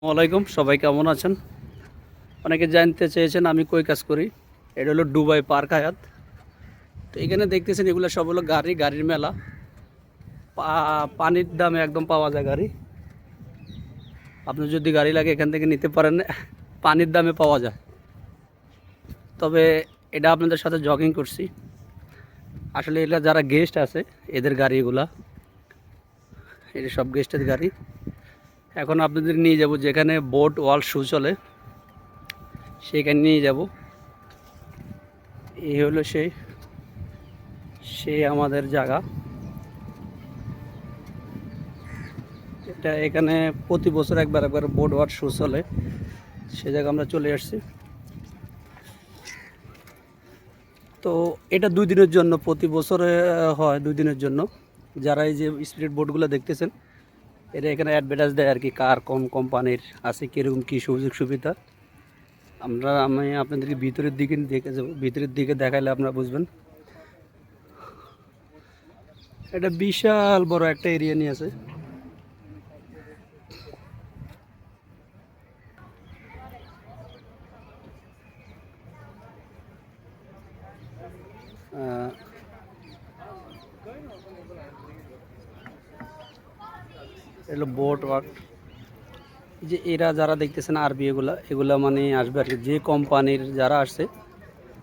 ওয়ালাইকুম, সবাই কেমন আছেন? অনেকে জানতে চেয়েছেন আমি কই কাজ করি। এটা হলো দুবাই পার্ক হায়াত। তো এখানে দেখতেছেন এগুলো সব হলো গাড়ির মেলা। পানির দামে একদম পাওয়া যায় গাড়ি। আপনি যদি গাড়ি লাগে এখান থেকে নিতে পারেন, পানির দামে পাওয়া যায়। তবে এটা আপনাদের সাথে জগিং করছি। আসলে এটা যারা গেস্ট আছে এদের গাড়ি এগুলা, এটা সব গেস্টের গাড়ি। এখন আপনাদের নিয়ে যাব যেখানে বোট ওয়ার্ল্ড শু চলে, সেখানে নিয়ে যাব। এই হলো সেই আমাদের জায়গা। এটা এখানে প্রতি বছর একবার বোট ওয়ার্ল্ড শো চলে, সে জায়গায় আমরা চলে আসছি। তো এটা 2 দিনের জন্য, প্রতি বছরে হয় 2 দিনের জন্য। যারা এই যে স্পিড বোটগুলো দেখতেছেন, এটা এখানে অ্যাডভার্টাইজ দেয় আর কি, কার কোন কোম্পানির আছে, কীরকম কী সুযোগ সুবিধা। আমি আপনাদেরকে ভিতরের দিকে দেখে যাবো, ভিতরের দিকে দেখাইলে আপনারা বুঝবেন। এটা বিশাল বড় একটা এরিয়া নিয়ে আছে। এগুলো বোট ওয়ার্ক। যে এরা যারা দেখতেছেন আরবি, এগুলা মানে আসবে আর কি, যে কোম্পানির যারা আসছে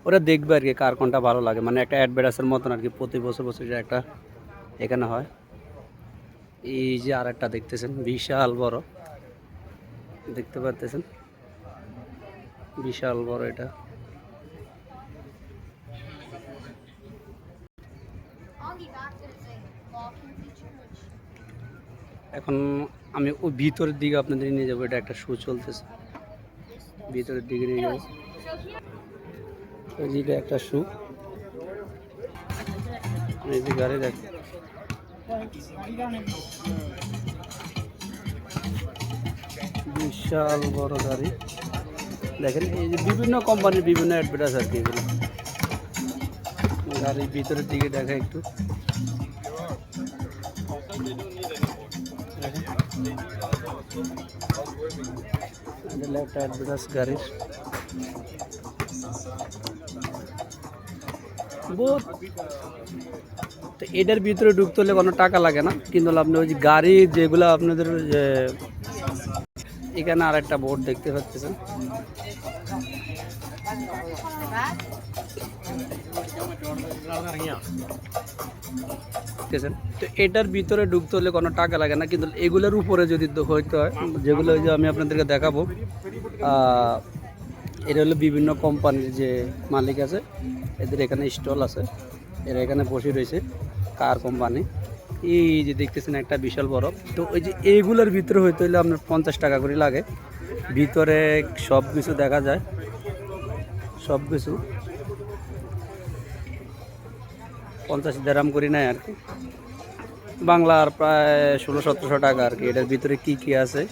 ওরা দেখবে আর কি কার কোনটা ভালো লাগে, মানে একটা অ্যাডভার্টাইজের মতন আর কি। প্রতি বছর একটা এখানে হয়। এই যে আর একটা দেখতেছেন বিশাল বড়, দেখতে পাচ্ছেন বিশাল বড় এটা। এখন আমি ওই ভিতরের দিকে আপনাদের নিয়ে যাবো। এটা একটা শো চলতেছে, ভিতরের দিকে নিয়ে যাবো। এটা একটা শো, এই যে গাড়ি দেখ, বিশাল বড় গাড়ি। দেখেন এই যে বিভিন্ন কোম্পানির বিভিন্ন অ্যাডভার্টাইজ আর কি এগুলো। গাড়ির ভিতরের দিকে দেখা একটু, একটা অ্যাডভার্টাইজ গাড়ির। তো এটার ভিতরে ঢুকতে হলে কোনো টাকা লাগে না, কিন্তু আপনি ওই যে গাড়ি যেগুলো আপনাদের এখানে আর একটা বোর্ড দেখতে পাচ্ছেন। তো এটার ভিতরে ঢুকতে হলে কোনো টাকা লাগে না, কিন্তু এগুলোর উপরে যদি হইতে হয়, যেগুলো যে আমি আপনাদেরকে দেখাবো, এটা হলো বিভিন্ন কোম্পানির যে মালিক আছে, এদের এখানে স্টল আছে, এরা এখানে বসে রয়েছে। কার কোম্পানি এই যে দেখতেছেন একটা বিশাল বড়। তো ওই যে এইগুলোর ভিতরে হইতে হইলে আপনার 50 টাকা করে লাগে। ভিতরে সব কিছু দেখা যায়, সব কিছু 50 দেরাম করি নেয় আর কি, বাংলার প্রায় 1600-1700 টাকা আর কি। এটার ভিতরে কি কি আছে,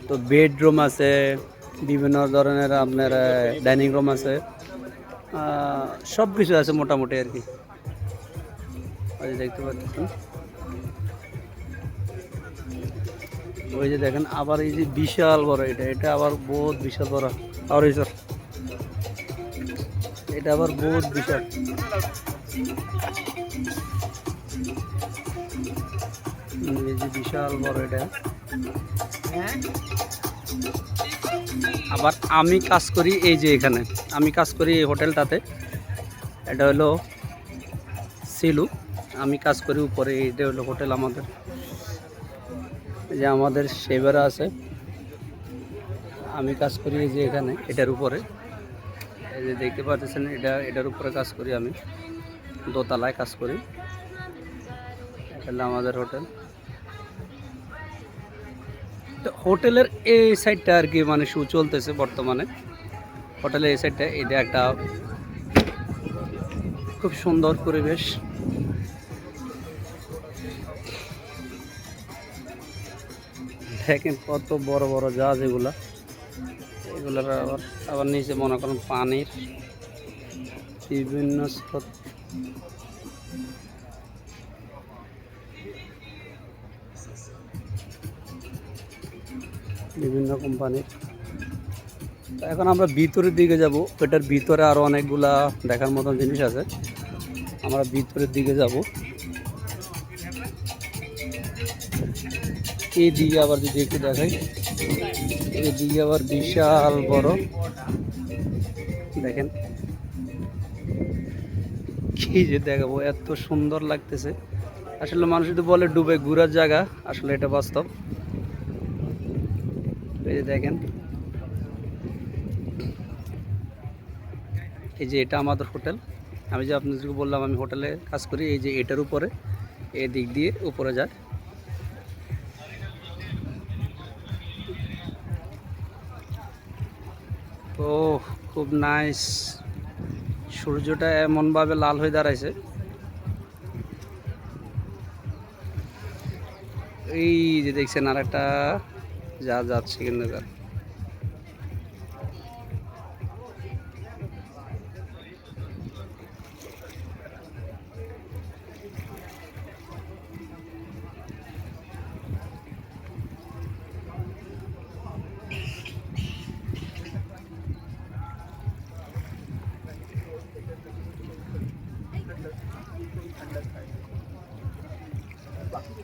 তো বেডরুম আছে, বিভিন্ন ধরনের আপনার ডাইনিং রুম আছে, সব কিছু আছে মোটামুটি আর কি। ওই যে দেখতে পাচ্ছেন, ওই যে দেখেন আবার এই যে বিশাল বড়, এটা আবার বহুত বিশাল বড়। আর এই স্যার এটা আবার বহুত বিশাল। এই যে বিশাল বড় এটা। আবার আমি কাজ করি এই যে এখানে, আমি কাজ করি এই হোটেলটাতে। এটা হলো সিলু, আমি কাজ করি উপরে। এটা হলো হোটেল আমাদের, যে আমাদের সেবারা আছে। আমি কাজ করি এই যে এখানে, এটার উপরে। এই যে দেখতে পাচ্ছেন এটার উপরে কাজ করি আমি, দোতলায় কাজ করি। এটা হলো আমাদের হোটেল। তো হোটেলের এই সাইডটা আর কি মানে শো চলতেছে বর্তমানে। হোটেলের এই সাইডটা, এটা একটা খুব সুন্দর পরিবেশ। দেখেন কত বড় বড় জাহাজ এগুলা। এগুলোর আবার নিচে মনে করেন পানির বিভিন্ন স্রোত। বিভিন্ন কোম্পানির। তো এখন আমরা ভিতরের দিকে যাব, এটার ভিতরে আরও অনেকগুলা দেখার মতন জিনিস আছে, আমরা ভিতরের দিকে যাব। এই দিকে আবার যদি একটু দেখাই, এদিকে আবার বিশাল বড়, দেখেন কি যে দেখাবো, এত সুন্দর লাগতেছে। আসলে মানুষ যদি বলে ডুবে ঘুরার জায়গা, আসলে এটা বাস্তব। এই যে দেখেন, এই যে এটা আমাদের হোটেল। আমি যে আপনাদেরকে বললাম আমি হোটেলে কাজ করি, এই যে এটার উপরে, এই দিক দিয়ে উপরে যায়। তো খুব নাইস, সূর্যটা এমনভাবে লাল হয়ে দাঁড়াইছে। এই যে দেখছেন আর একটা যা যাচ্ছে কিন্তু